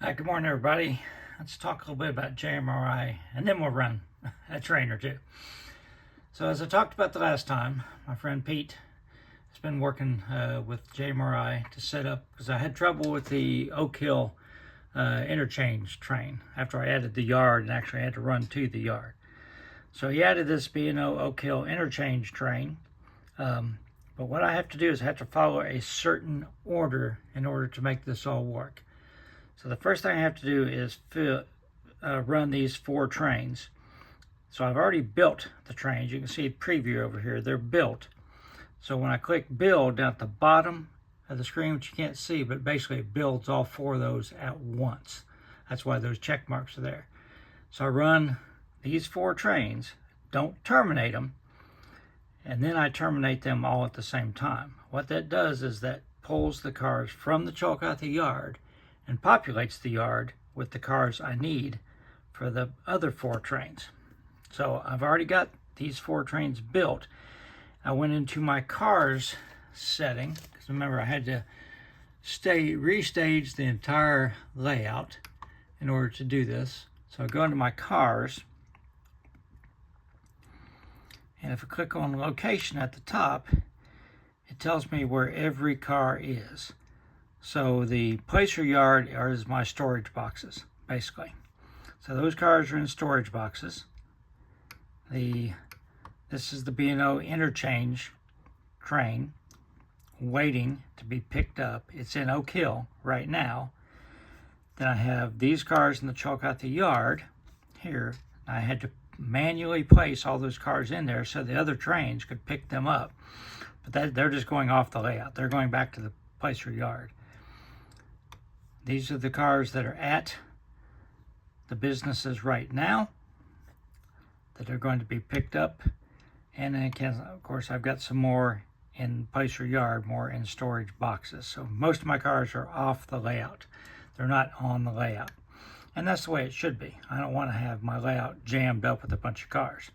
Hi, good morning, everybody. Let's talk a little bit about JMRI, and then we'll run a train or two. So as I talked about the last time, my friend Pete has been working with JMRI to set up, because I had trouble with the Oak Hill interchange train after I added the yard and actually had to run to the yard. So he added this B&O Oak Hill interchange train. But what I have to do is I have to follow a certain order in order to make this all work. So the first thing I have to do is run these 4 trains. So I've already built the trains. You can see a preview over here. They're built. So when I click build down at the bottom of the screen, which you can't see, but basically it builds all 4 of those at once. That's why those check marks are there. So I run these 4 trains, don't terminate them, and then I terminate them all at the same time. What that does is that pulls the cars from the Chillicothe yard and populates the yard with the cars I need for the other 4 trains. So I've already got these 4 trains built. I went into my cars setting, because remember I had to restage the entire layout in order to do this. So I go into my cars, and if I click on location at the top, it tells me where every car is. So the placer yard is my storage boxes, basically. So those cars are in storage boxes. This is the B&O interchange train waiting to be picked up. It's in Oak Hill right now. Then I have these cars in the Chillicothe yard here. I had to manually place all those cars in there so the other trains could pick them up. But they're just going off the layout. They're going back to the placer yard. These are the cars that are at the businesses right now that are going to be picked up. And then again, of course, I've got some more in placer yard, more in storage boxes. So most of my cars are off the layout. They're not on the layout. And that's the way it should be. I don't want to have my layout jammed up with a bunch of cars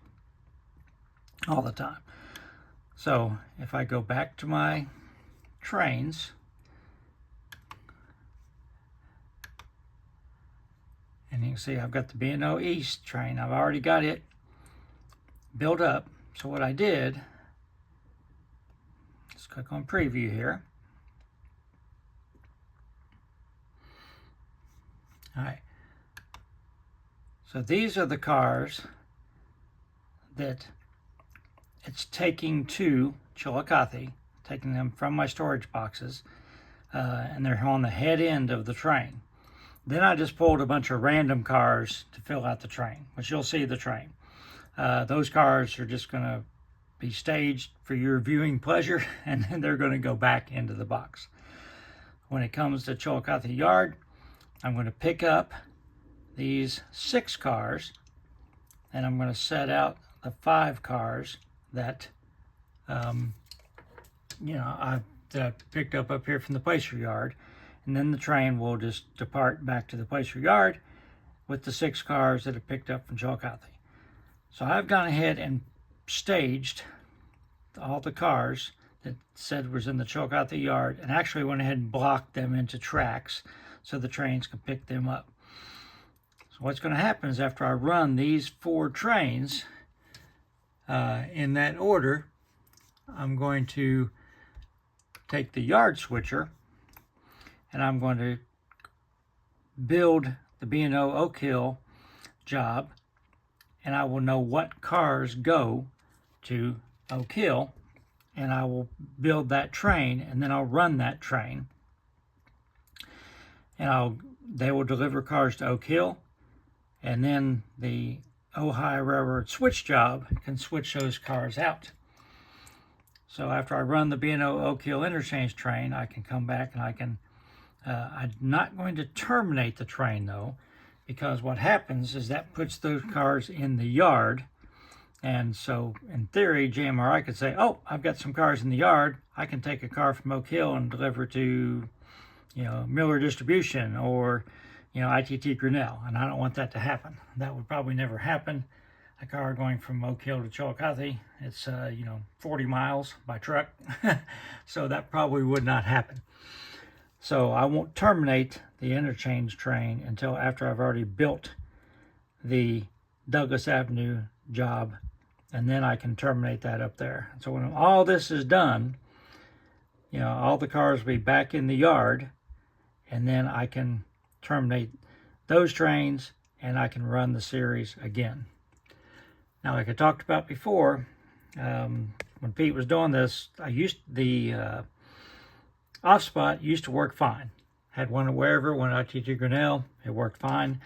all the time. So if I go back to my trains, and you can see I've got the B&O East train. I've already got it built up. So what I did, let's click on preview here. All right. So these are the cars that it's taking to Chillicothe, taking them from my storage boxes, and they're on the head end of the train. Then I just pulled a bunch of random cars to fill out the train, which you'll see the train. Those cars are just going to be staged for your viewing pleasure, and then they're going to go back into the box. When it comes to Chillicothe yard, I'm going to pick up these 6 cars, and I'm going to set out the 5 cars that I picked up here from the placer yard, and then the train will just depart back to the placer yard with the 6 cars that are picked up from Chillicothe. So I've gone ahead and staged all the cars that said was in the Chillicothe yard, and actually went ahead and blocked them into tracks so the trains can pick them up. So what's going to happen is after I run these 4 trains in that order, I'm going to take the yard switcher and I'm going to build the B&O Oak Hill job, and I will know what cars go to Oak Hill, and I will build that train, and then I'll run that train, and they will deliver cars to Oak Hill, and then the Ohio Railroad switch job can switch those cars out. So after I run the B&O Oak Hill interchange train, I can come back and I can I'm not going to terminate the train though, because what happens is that puts those cars in the yard. And so in theory, JMRI could say, oh, I've got some cars in the yard. I can take a car from Oak Hill and deliver to, Miller Distribution or, ITT Grinnell. And I don't want that to happen. That would probably never happen. A car going from Oak Hill to Chillicothe, it's, 40 miles by truck. So that probably would not happen. So I won't terminate the interchange train until after I've already built the Douglas Avenue job, and then I can terminate that up there. So when all this is done, you know, all the cars will be back in the yard, and then I can terminate those trains and I can run the series again. Now, like I talked about before, when Pete was doing this, the off spot used to work fine. Had one wherever, went out to Grinnell, it worked fine.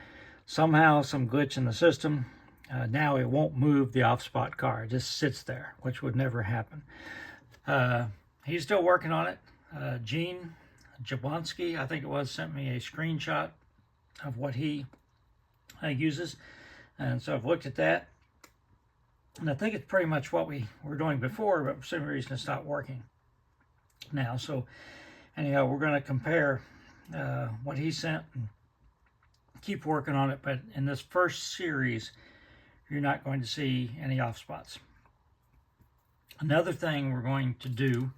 Somehow, some glitch in the system. Now it won't move the off spot car. It just sits there, which would never happen. He's still working on it. Gene Jablonski, I think it was, sent me a screenshot of what he uses. And so I've looked at that. And I think it's pretty much what we were doing before, but for some reason it's not working now. So anyhow, we're going to compare what he sent and keep working on it. But in this first series, you're not going to see any off spots. Another thing we're going to do,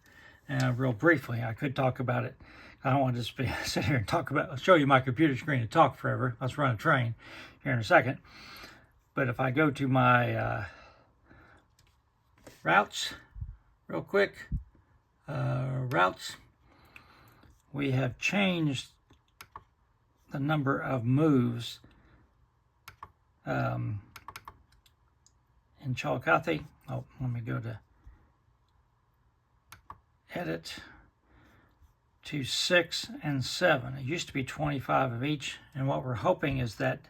real briefly, I could talk about it. I don't want to just sit here and show you my computer screen and talk forever. Let's run a train here in a second. But if I go to my routes real quick, routes, we have changed the number of moves in Chillicothe. Oh, let me go to edit to 6 and 7. It used to be 25 of each, and what we're hoping is that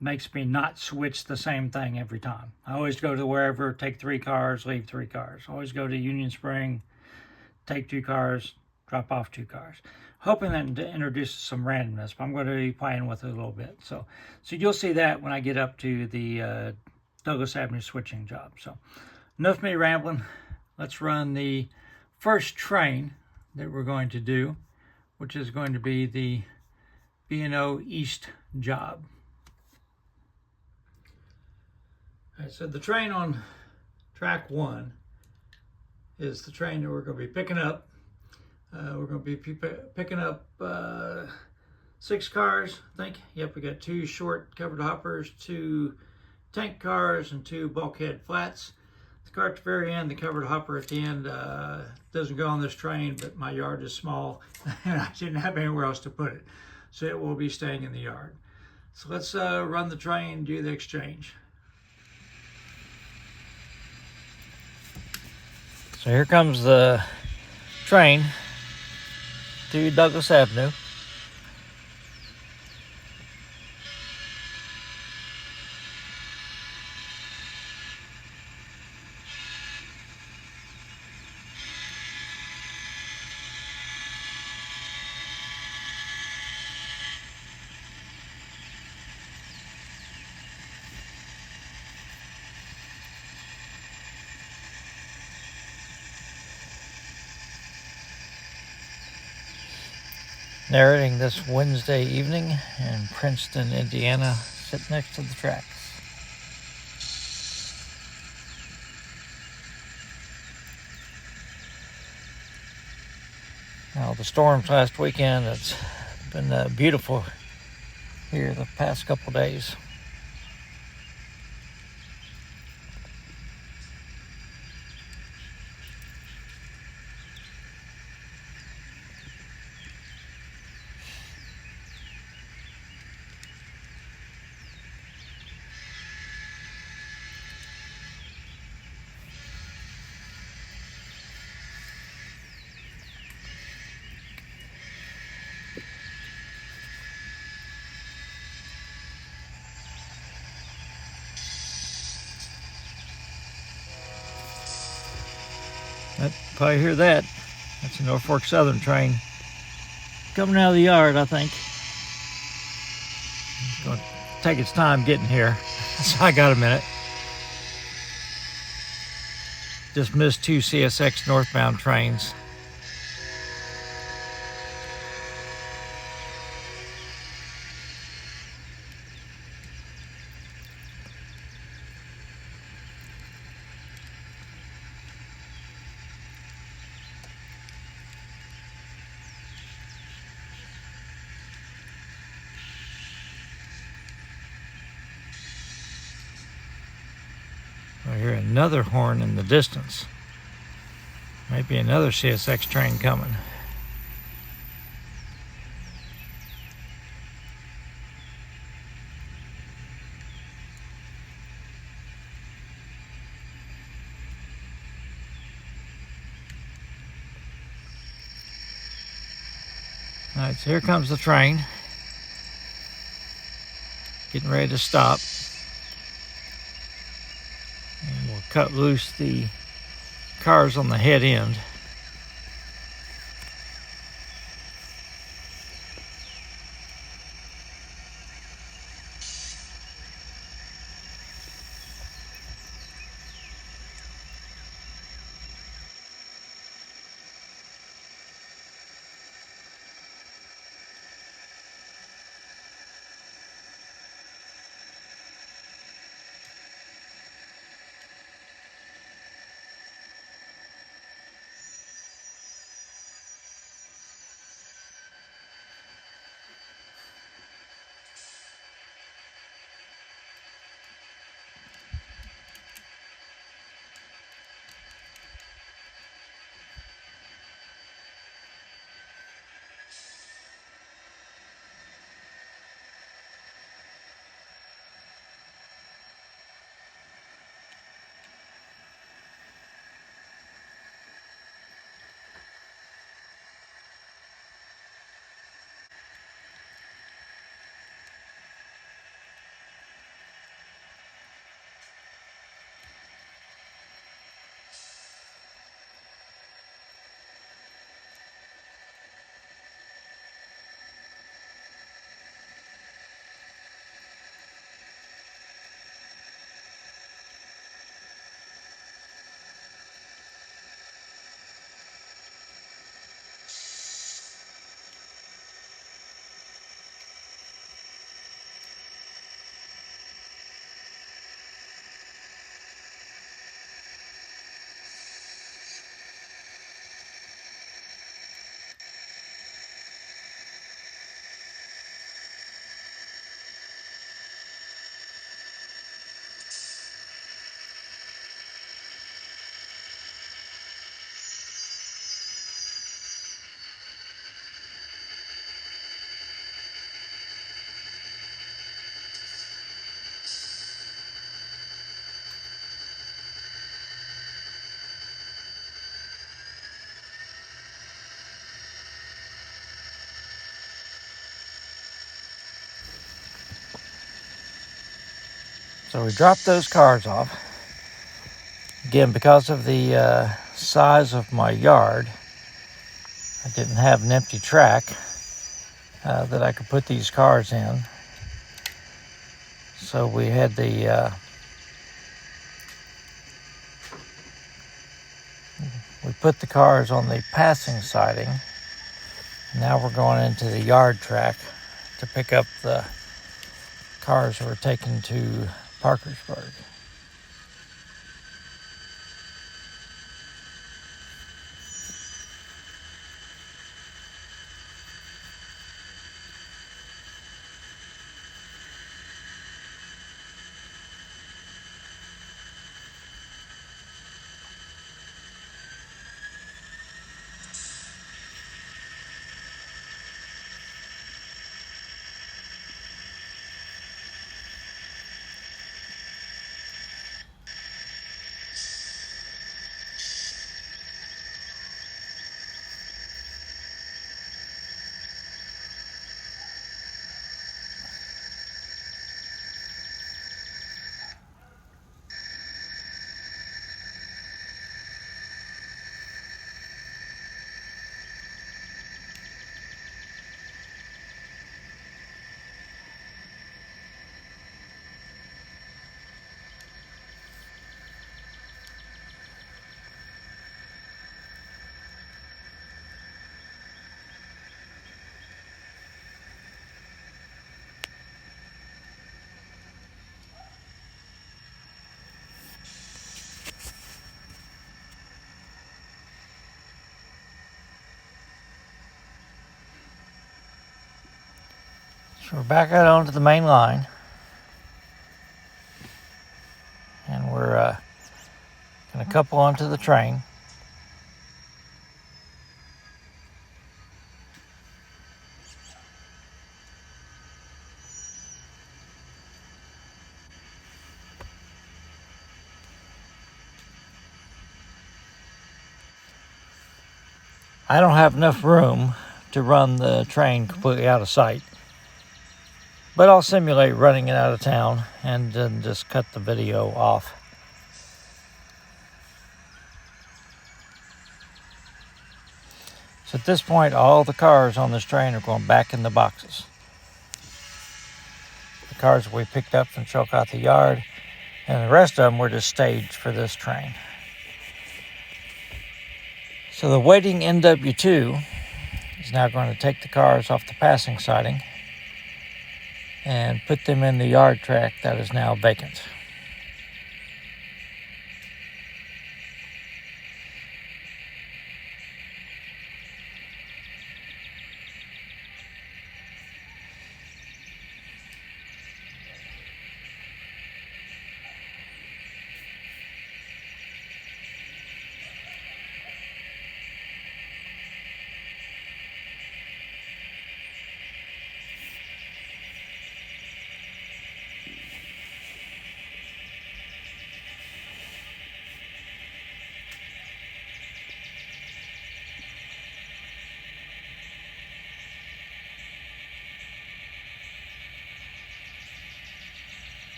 makes me not switch the same thing every time. I always go to wherever, take 3 cars, leave 3 cars. Always go to Union Spring, take 2 cars, drop off 2 cars. Hoping that to introduce some randomness, but I'm going to be playing with it a little bit. So you'll see that when I get up to the Douglas Avenue switching job. So enough of me rambling. Let's run the first train that we're going to do, which is going to be the B&O East job. All right, so the train on track 1 is the train that we're going to be picking up. We're going to be picking up 6 cars, I think. Yep, we got 2 short covered hoppers, 2 tank cars, and 2 bulkhead flats. The car at the very end, the covered hopper at the end, doesn't go on this train, but my yard is small and I didn't have anywhere else to put it. So it will be staying in the yard. So let's run the train, do the exchange. So here comes the train through Douglas Avenue. Narrating this Wednesday evening in Princeton, Indiana, sit next to the tracks. Now, the storms last weekend, it's been beautiful here the past couple days. Probably hear that. That's a Norfolk Southern train coming out of the yard, I think. It's going to take its time getting here, so I got a minute. Just missed 2 CSX northbound trains. hear another horn in the distance. Maybe another CSX train coming. All right, so here comes the train. Getting ready to stop. And we'll cut loose the cars on the head end. So we dropped those cars off. Again, because of the size of my yard, I didn't have an empty track that I could put these cars in. So we had we put the cars on the passing siding. Now we're going into the yard track to pick up the cars that were taken to Parkersburg. So we're back out onto the main line, and we're couple onto the train. I don't have enough room to run the train completely out of sight, but I'll simulate running it out of town and then just cut the video off. So at this point, all the cars on this train are going back in the boxes. The cars we picked up from Chillicothe Yard, and the rest of them were just staged for this train. So the waiting NW2 is now going to take the cars off the passing siding and put them in the yard track that is now vacant.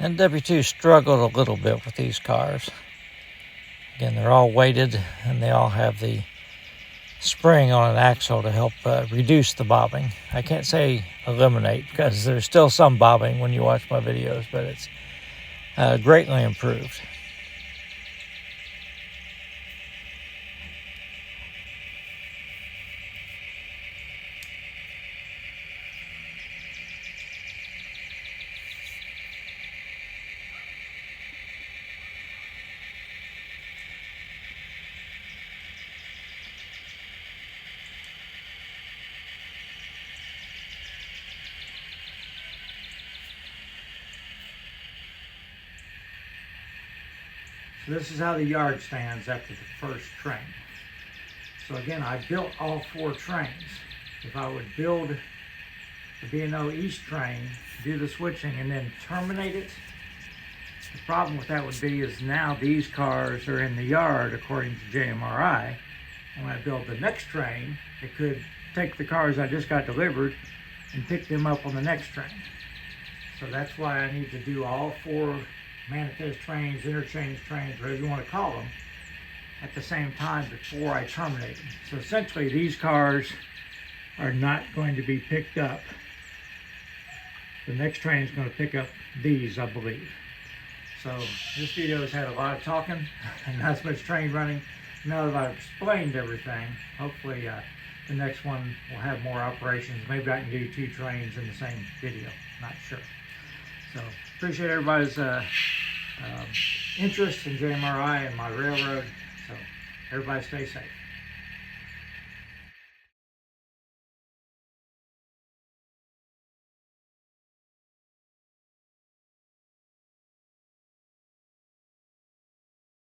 NW2 struggled a little bit with these cars. Again, they're all weighted and they all have the spring on an axle to help reduce the bobbing. I can't say eliminate because there's still some bobbing when you watch my videos, but it's greatly improved. So this is how the yard stands after the first train. So again, I built all 4 trains. If I would build the B&O East train, do the switching, and then terminate it, the problem with that would be is now these cars are in the yard according to JMRI. And when I build the next train, it could take the cars I just got delivered and pick them up on the next train. So that's why I need to do all 4 manifest trains, interchange trains, whatever you want to call them, at the same time before I terminate them. So essentially these cars are not going to be picked up. The next train is going to pick up these, I believe. So this video has had a lot of talking and not as much train running. Now that I've explained everything, hopefully the next one will have more operations. Maybe I can do 2 trains in the same video, not sure. So appreciate everybody's interest in JMRI and my railroad. So everybody stay safe.